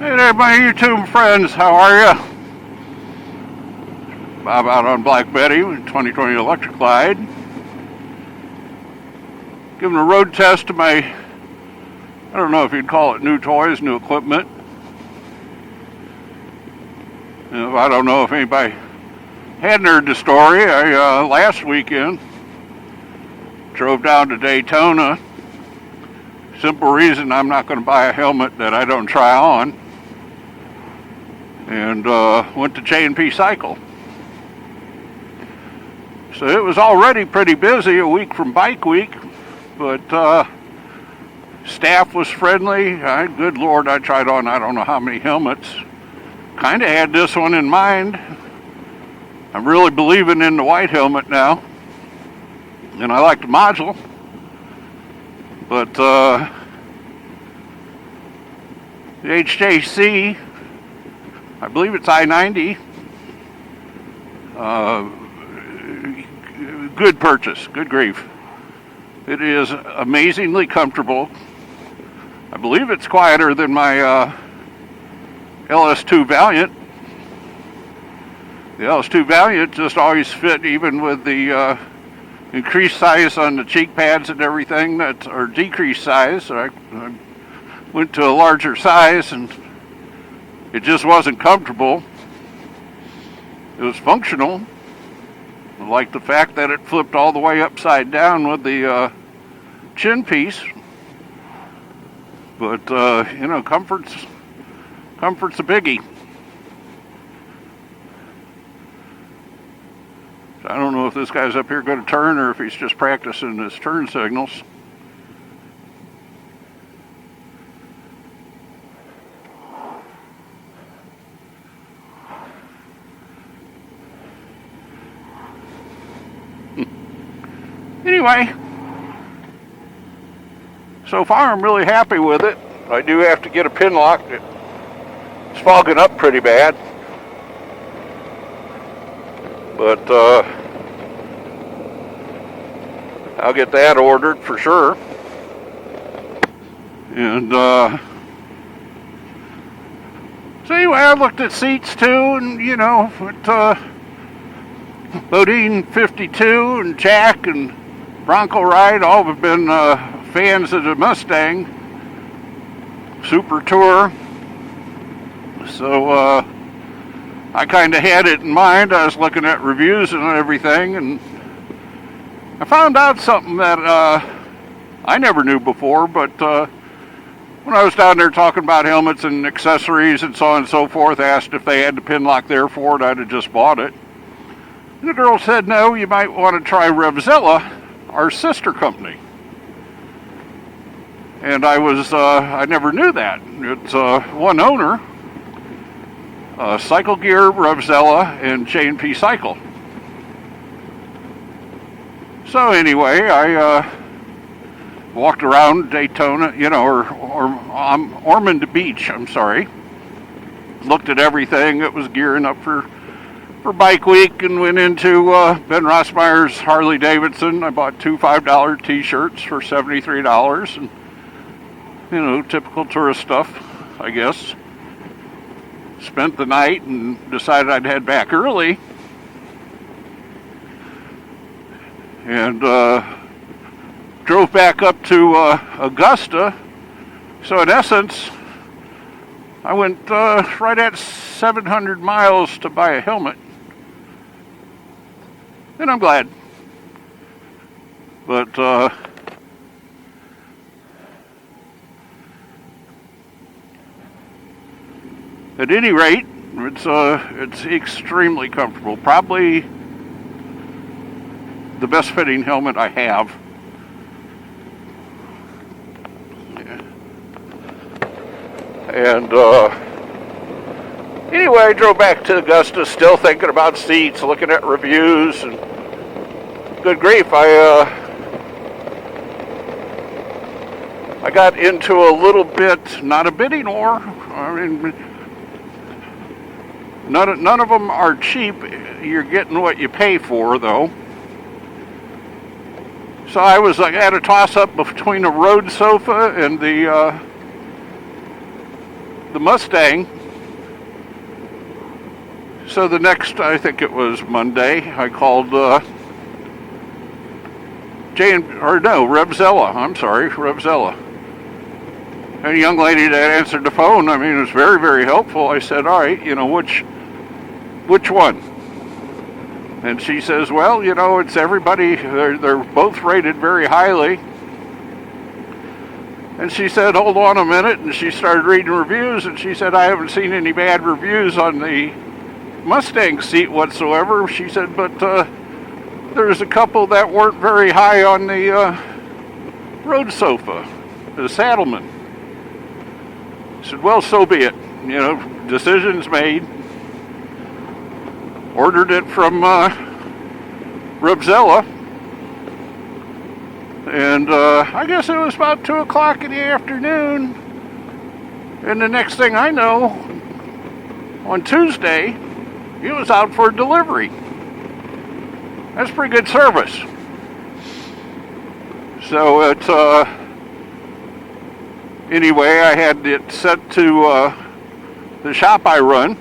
Hey there, my YouTube friends, how are you? Bob out on Black Betty with 2020 Electric Glide. Giving a road test to my, I don't know if you'd call it new toys, new equipment. I don't know if anybody hadn't heard the story. Last weekend drove down to Daytona. Simple reason, I'm not going to buy a helmet that I don't try on. And went to J&P Cycle. So it was already pretty busy a week from Bike Week, but staff was friendly. Good Lord, I tried on I don't know how many helmets. Kind of had this one in mind. I'm really believing in the white helmet now. And I like the module. But the HJC, I believe it's I-90. Good purchase, good grief. It is amazingly comfortable. I believe it's quieter than my LS2 Valiant. The LS2 Valiant just always fit, even with the increased size on the cheek pads and everything, or decreased size. So I went to a larger size and it just wasn't comfortable. It was functional. I like the fact that it flipped all the way upside down with the chin piece. But, comfort's a biggie. So I don't know if this guy's up here going to turn or if he's just practicing his turn signals. Anyway, so far I'm really happy with it. I do have to get a pin lock. It's fogging up pretty bad. But I'll get that ordered for sure. And so anyway, I looked at seats too, and with Bodine 52 and Jack and Bronco Ride, all have been fans of the Mustang Super Tour. So I kind of had it in mind. I was looking at reviews and everything, and I found out something that I never knew before, but when I was down there talking about helmets and accessories and so on and so forth, asked if they had the pin lock there for it, I'd have just bought it. And the girl said, no, you might want to try Revzilla, our sister company. And I never knew that. It's one owner, Cycle Gear, Revzilla, and J&P Cycle. So anyway, I walked around Daytona, or Ormond Beach, I'm sorry. Looked at everything that was gearing up for Bike Week, and went into Ben Rossmeyer's Harley Davidson. I bought two $5 t-shirts for $73, and typical tourist stuff, I guess. Spent the night and decided I'd head back early, and drove back up to Augusta. So in essence, I went right at 700 miles to buy a helmet. And I'm glad. But at any rate, it's extremely comfortable. Probably the best fitting helmet I have. And anyway, I drove back to Augusta, still thinking about seats, looking at reviews, and good grief, I got into a little bit, not a bidding war. I mean, none of them are cheap. You're getting what you pay for, though. So I was at a toss-up between a road sofa and the the Mustang. So the next, I think it was Monday, I called Revzella. I'm sorry, Revzella. And a young lady that answered the phone, I mean, it was very, very helpful. I said, all right, which one? And she says, well, it's everybody. They're both rated very highly. And she said, hold on a minute. And she started reading reviews. And she said, I haven't seen any bad reviews on the Mustang seat whatsoever. She said, but there's a couple that weren't very high on the road sofa, the Saddleman. I said, well, so be it. Decisions made. Ordered it from Revzella. And I guess it was about 2 o'clock in the afternoon. And the next thing I know, on Tuesday, it was out for delivery. That's pretty good service. So it's anyway, I had it set to the shop I run.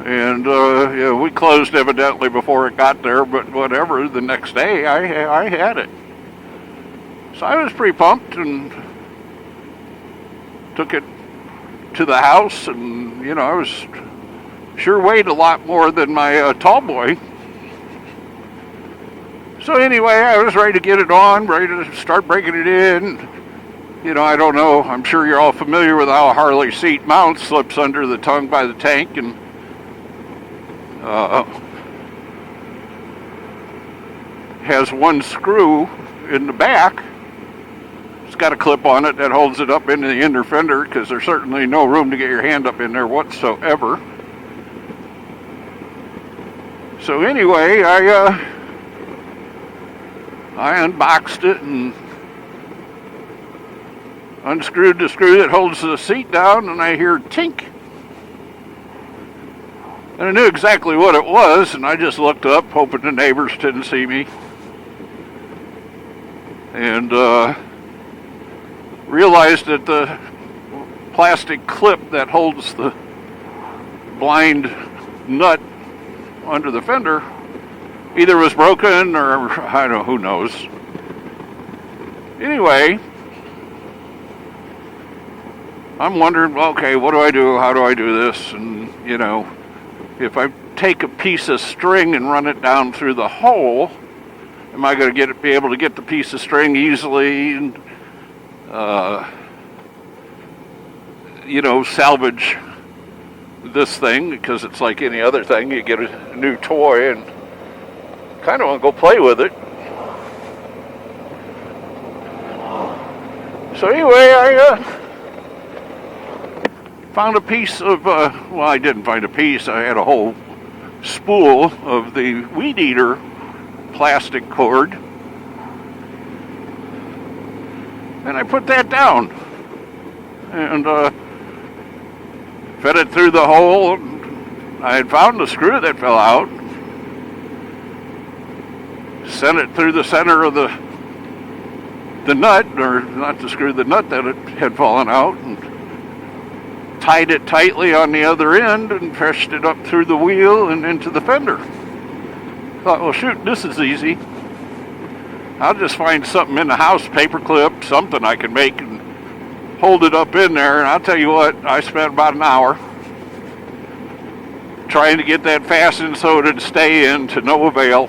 And we closed evidently before it got there, but whatever, the next day I had it. So I was pretty pumped and took it to the house, and I was sure weighed a lot more than my tall boy. So anyway, I was ready to get it on, ready to start breaking it in. I don't know, I'm sure you're all familiar with how a Harley seat mounts, slips under the tongue by the tank, and has one screw in the back. It's got a clip on it that holds it up into the inner fender, because there's certainly no room to get your hand up in there whatsoever. So anyway, I unboxed it and unscrewed the screw that holds the seat down, and I hear tink. And I knew exactly what it was, and I just looked up, hoping the neighbors didn't see me. And realized that the plastic clip that holds the blind nut under the fender either was broken or, I don't know, who knows. Anyway, I'm wondering, okay, what do I do? How do I do this? And, if I take a piece of string and run it down through the hole, am I going to be able to get the piece of string easily and, salvage this thing? Because it's like any other thing. You get a new toy and kind of want to go play with it. So anyway, I found a piece of, I didn't find a piece. I had a whole spool of the weed eater plastic cord. And I put that down. And fed it through the hole. I had found the screw that fell out. Sent it through the center of the nut, or not the screw, the nut that it had fallen out, and tied it tightly on the other end and fetched it up through the wheel and into the fender. Thought, well, shoot, this is easy. I'll just find something in the house, paper clip, something I can make and hold it up in there. And I'll tell you what, I spent about an hour trying to get that fastened so it'd stay in, to no avail.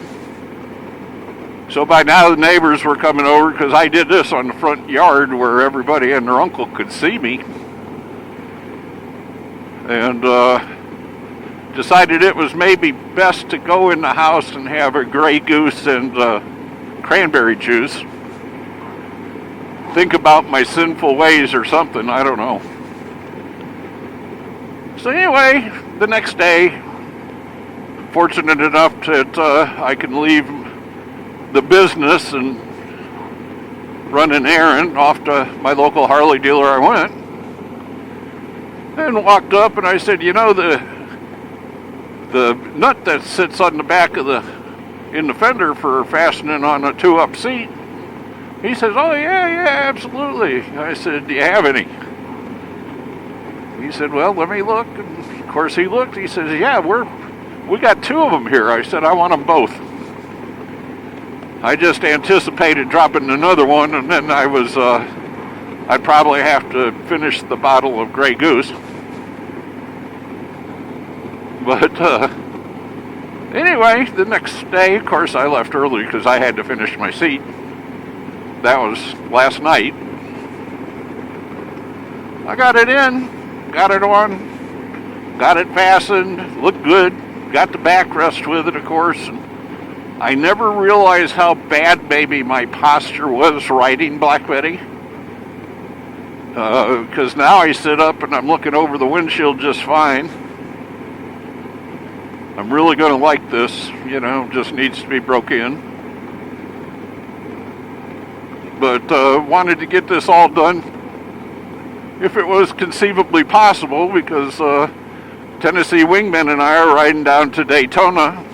So by now the neighbors were coming over, because I did this on the front yard where everybody and their uncle could see me. And decided it was maybe best to go in the house and have a Grey Goose and cranberry juice. Think about my sinful ways or something, I don't know. So anyway, the next day, fortunate enough that I can leave the business and run an errand off to my local Harley dealer. I went and walked up, and I said, the nut that sits on the back of in the fender for fastening on a 2-up seat. He says, oh yeah, absolutely. I said, do you have any? he said, well, let me look. And of course he looked. He says, yeah, we got 2 of them here. I said, I want them both. I just anticipated dropping another one, and then I'd probably have to finish the bottle of Grey Goose. But anyway, the next day, of course, I left early because I had to finish my seat. That was last night. I got it in, got it on, got it fastened, looked good, got the backrest with it, of course. And I never realized how bad, maybe, my posture was riding Black Betty. Because now I sit up and I'm looking over the windshield just fine. I'm really going to like this, just needs to be broke in. But wanted to get this all done if it was conceivably possible, because TennWingman and I are riding down to Daytona.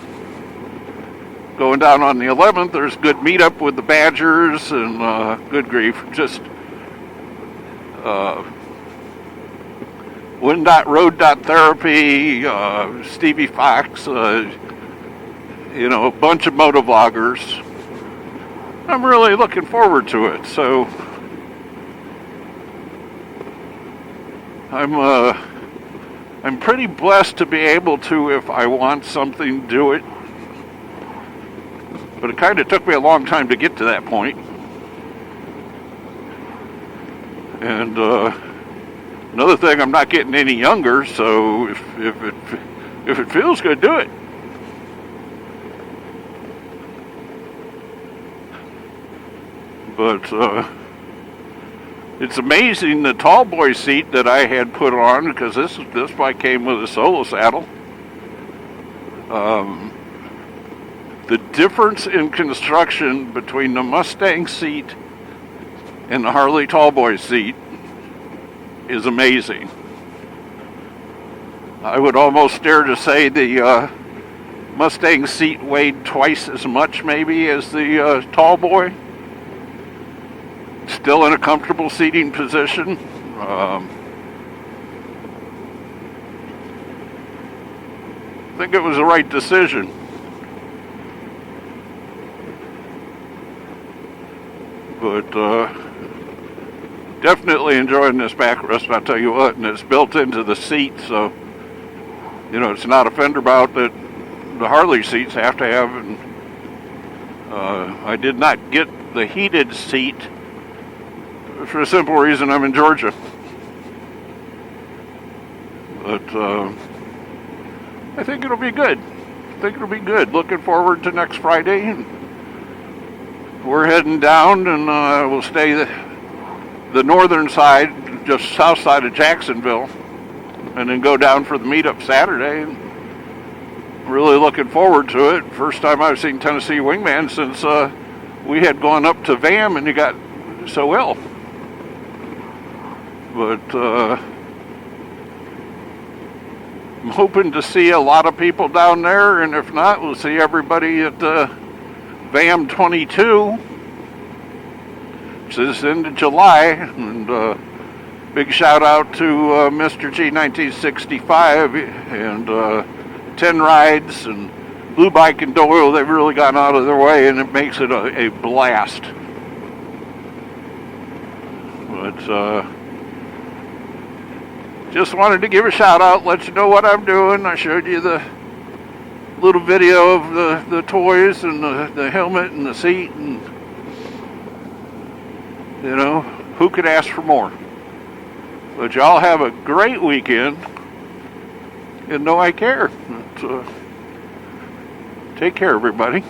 Going down on the 11th, there's good meetup with the Badgers and good grief, just Road Therapy, Stevie Fox, a bunch of motovloggers. I'm really looking forward to it. So I'm pretty blessed to be able to, if I want something, do it. But it kind of took me a long time to get to that point. And another thing, I'm not getting any younger, so if it feels good, do it. But it's amazing the tall boy seat that I had put on, because this bike came with a solo saddle. The difference in construction between the Mustang seat and the Harley tallboy seat is amazing. I would almost dare to say the Mustang seat weighed twice as much maybe as the tallboy. Still in a comfortable seating position. I think it was the right decision. But definitely enjoying this backrest, I'll tell you what, and it's built into the seat, so it's not a fender bout that the Harley seats have to have. And I did not get the heated seat for a simple reason: I'm in Georgia. But I think it'll be good. Looking forward to next Friday. And we're heading down, and we'll stay the northern side, just south side of Jacksonville, and then go down for the meetup Saturday. And really looking forward to it. First time I've seen TennWingman since we had gone up to VAM and he got so ill. But I'm hoping to see a lot of people down there, and if not, we'll see everybody at VAM 22, which is into July. And big shout out to Mr. G 1965 and 10 Rides and Blue Bike and Doyle. They've really gone out of their way, and it makes it a blast. But just wanted to give a shout out, let you know what I'm doing. I showed you the little video of the toys and the helmet and the seat, and who could ask for more? But y'all have a great weekend, and know I care. Take care, everybody.